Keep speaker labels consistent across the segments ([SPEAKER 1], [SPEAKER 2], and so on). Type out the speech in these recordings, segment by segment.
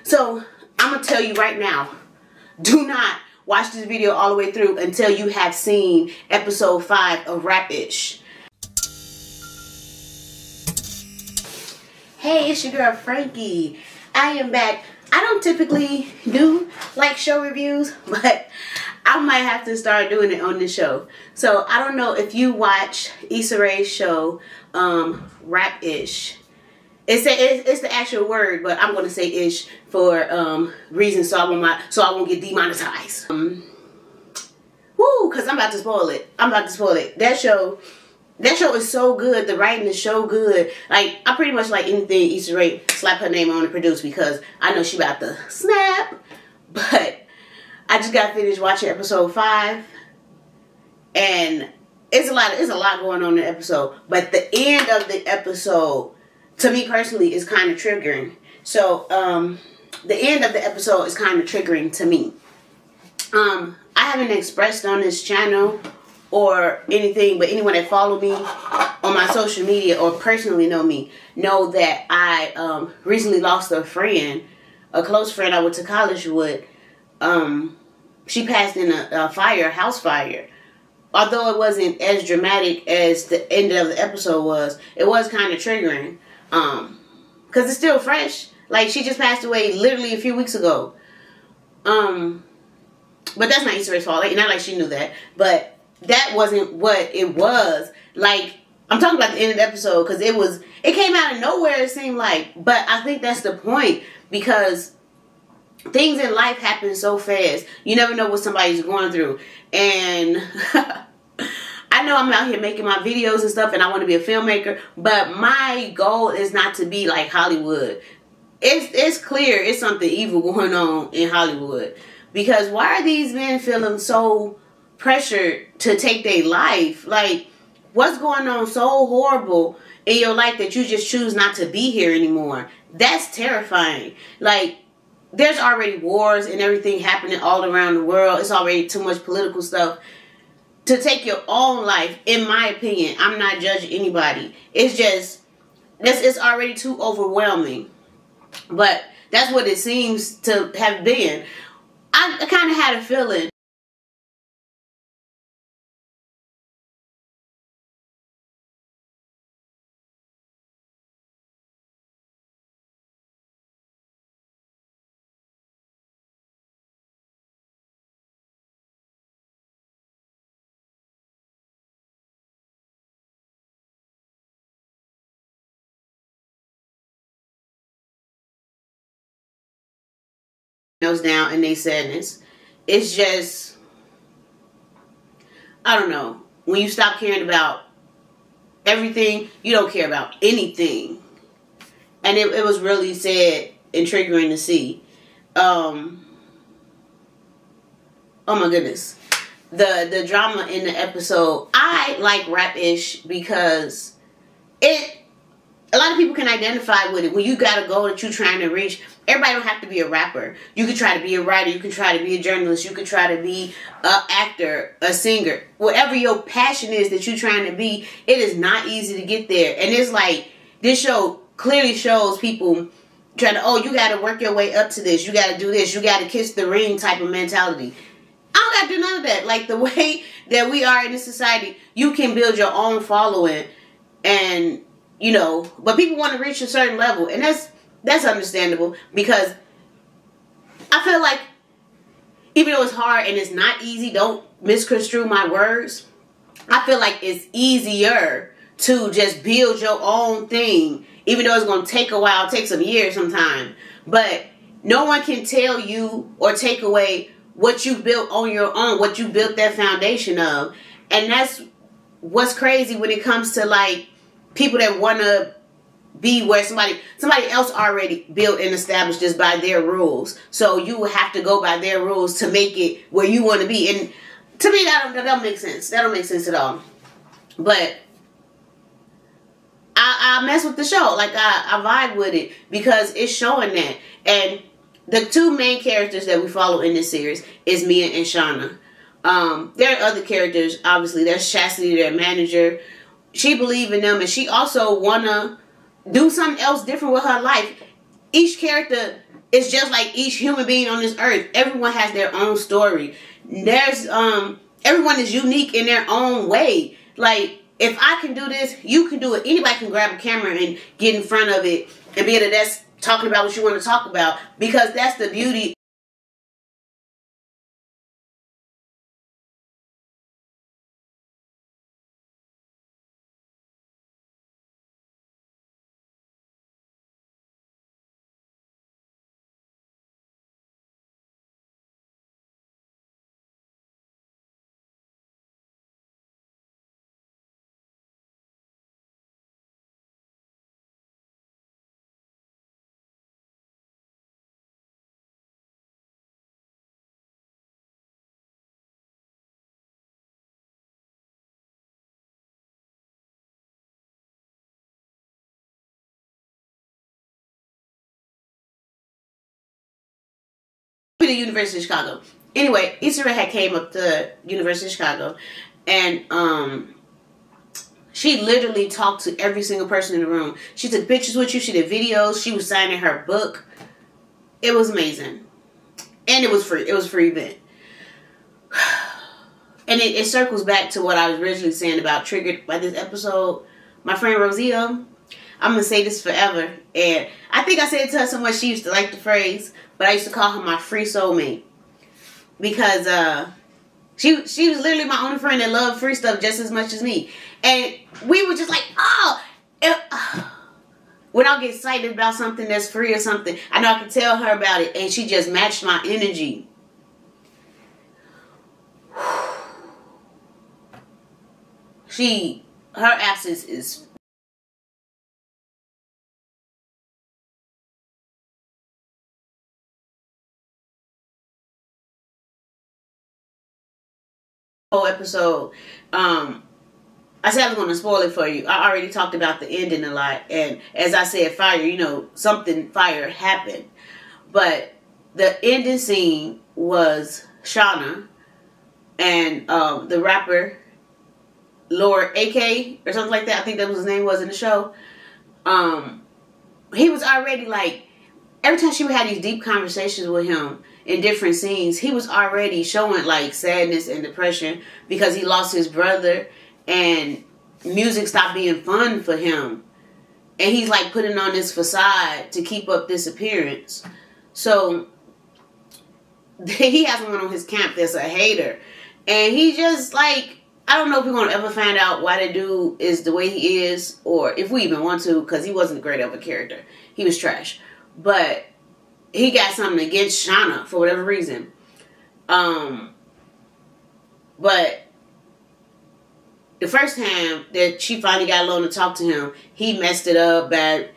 [SPEAKER 1] So I'm going to tell you right now, do not watch this video all the way through until you have seen episode 5 of Rap-ish. Hey, it's your girl Frankie. I am back. I don't typically do like show reviews, but I might have to start doing it on this show. So I don't know if you watch Issa Rae's show, Rap-ish. It's the actual word, but I'm gonna say ish for reasons so I won't get demonetized. Woo, cause I'm about to spoil it. That show is so good. The writing is so good. Like, I pretty much like anything Issa Rae slap her name on and produce because I know she about to snap. But I just got finished watching episode 5, and it's a lot going on in the episode. But the end of the episode, to me personally, is kind of triggering. So the end of the episode is kind of triggering to me. I haven't expressed on this channel or anything, but anyone that follow me on my social media or personally know me know that I recently lost a friend, a close friend I went to college with. She passed in a house fire. Although it wasn't as dramatic as the end of the episode was, it was kind of triggering. Because it's still fresh. Like, she just passed away literally a few weeks ago. But that's not Issa Rae's fault. Like, not like she knew that. But that wasn't what it was. Like, I'm talking about the end of the episode because it came out of nowhere, it seemed like. But I think that's the point, because things in life happen so fast. You never know what somebody's going through. And I know I'm out here making my videos and stuff, and I want to be a filmmaker, but my goal is not to be like Hollywood. It's clear it's something evil going on in Hollywood. Because why are these men feeling so pressured to take their life? Like, what's going on so horrible in your life that you just choose not to be here anymore? That's terrifying. Like, there's already wars and everything happening all around the world. It's already too much political stuff to take your own life, in my opinion. I'm not judging anybody. It's just, it's already too overwhelming. But that's what it seems to have been. I kind of had a feeling. Down in their sadness. It's just, I don't know. When you stop caring about everything, you don't care about anything. And it was really sad and triggering to see. Oh my goodness. The drama in the episode. I like Rap-ish because a lot of people can identify with it. When you got a goal that you're trying to reach, everybody don't have to be a rapper. You could try to be a writer. You could try to be a journalist. You could try to be an actor, a singer. Whatever your passion is that you're trying to be, it is not easy to get there. And it's like, this show clearly shows people trying to, oh, you got to work your way up to this. You got to do this. You got to kiss the ring type of mentality. I don't got to do none of that. Like, the way that we are in this society, you can build your own following, and you know, but people want to reach a certain level, and that's understandable, because I feel like even though it's hard and it's not easy, don't misconstrue my words, I feel like it's easier to just build your own thing, even though it's going to take a while, take some years sometime. But no one can tell you or take away what you built on your own, what you built that foundation of. And that's what's crazy when it comes to, like, people that want to be where somebody else already built and established this by their rules. So you have to go by their rules to make it where you want to be. And to me, that don't make sense. That don't make sense at all. But I mess with the show. Like, I vibe with it because it's showing that. And the two main characters that we follow in this series is Mia and Shauna. There are other characters, obviously. There's Chastity, their manager. She believes in them, and she also want to do something else different with her life. Each character It's just like each human being on this earth. Everyone has their own story. There's everyone is unique in their own way. Like, if I can do this, you can do it. Anybody can grab a camera and get in front of it and be at a desk talking about what you want to talk about, because that's the beauty. The University of Chicago. Anyway, Issa Rae had came up to University of Chicago, and she literally talked to every single person in the room. She took pictures with you. She did videos. She was signing her book. It was amazing, and it was free. It was a free event, and it circles back to what I was originally saying about triggered by this episode. My friend Rosio, I'm gonna say this forever, and I think I said it to her so much she used to like the phrase, but I used to call her my free soulmate, because she was literally my only friend that loved free stuff just as much as me, and we were just like, when I get excited about something that's free or something, I know I can tell her about it, and she just matched my energy. Her absence is whole episode. I said I was going to spoil it for you. I already talked about the ending a lot, and as I said, fire, you know, something fire happened, but the ending scene was Shauna and the rapper Lord AK or something like that. I think that was his name was in the show. He was already like, every time she would have these deep conversations with him in different scenes, he was already showing like sadness and depression because he lost his brother, and music stopped being fun for him, and he's like putting on this facade to keep up this appearance. So he has someone on his camp that's a hater, and he just like, I don't know if we're going to ever find out why the dude is the way he is, or if we even want to, because he wasn't great of a character. He was trash. But he got something against Shauna for whatever reason. But the first time that she finally got alone to talk to him, he messed it up by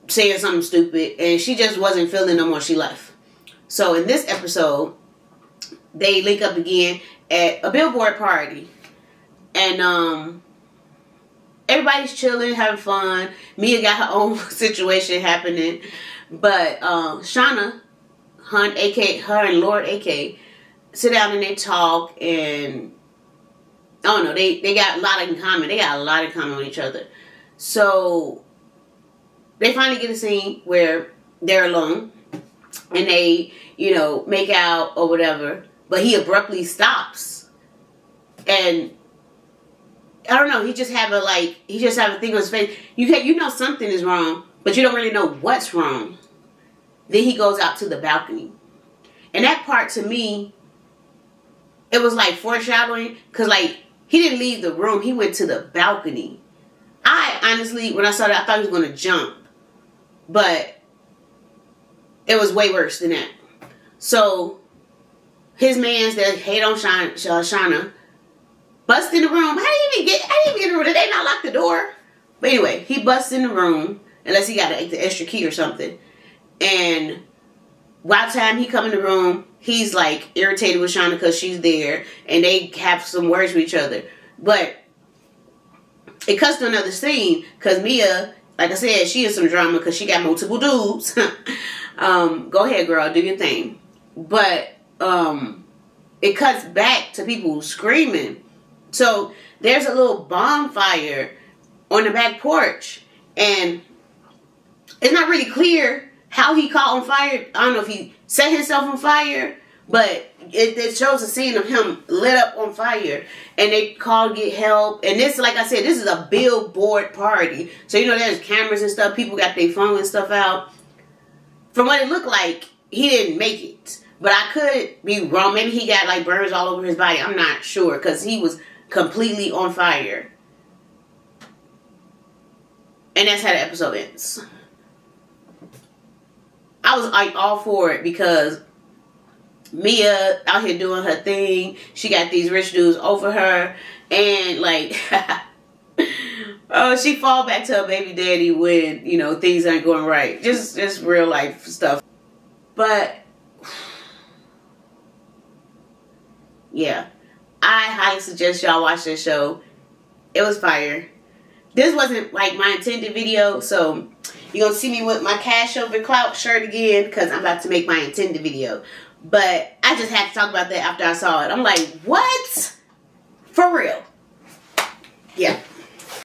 [SPEAKER 1] saying something stupid, and she just wasn't feeling no more. She left. So in this episode, they link up again at a billboard party. And everybody's chilling, having fun. Mia got her own situation happening. But Shauna, her and Lord AK, sit down and they talk, and I don't know, they got a lot in common. They got a lot in common with each other. So they finally get a scene where they're alone and they, you know, make out or whatever. But he abruptly stops. And I don't know, he just have a thing on his face. You know something is wrong, but you don't really know what's wrong. Then he goes out to the balcony. And that part, to me, it was like foreshadowing, because like, he didn't leave the room, he went to the balcony. I honestly, when I saw that, I thought he was going to jump. But it was way worse than that. So his mans that hate on Shauna bust in the room. I didn't even get in the room. Did they not lock the door? But anyway, he busts in the room, unless he got the extra key or something. And by the time he come in the room, he's like irritated with Shauna because she's there, and they have some words with each other. But it cuts to another scene because Mia, like I said, she is some drama because she got multiple dudes. Go ahead, girl, do your thing. But it cuts back to people screaming. So there's a little bonfire on the back porch, and it's not really clear how he caught on fire. I don't know if he set himself on fire, but it shows a scene of him lit up on fire, and they called to get help. And this, like I said, this is a billboard party, so you know there's cameras and stuff. People got their phone and stuff out. From what it looked like, he didn't make it, but I could be wrong. Maybe he got like burns all over his body. I'm not sure, because he was completely on fire. And that's how the episode ends. I was like all for it, because Mia out here doing her thing. She got these rich dudes over her, and like oh, she fall back to her baby daddy when, you know, things aren't going right. Just real life stuff. But yeah, I highly suggest y'all watch this show. It was fire. This wasn't like my intended video, so you're gonna see me with my cash over clout shirt again, because I'm about to make my intended video. But I just had to talk about that after I saw it. I'm like, what? For real.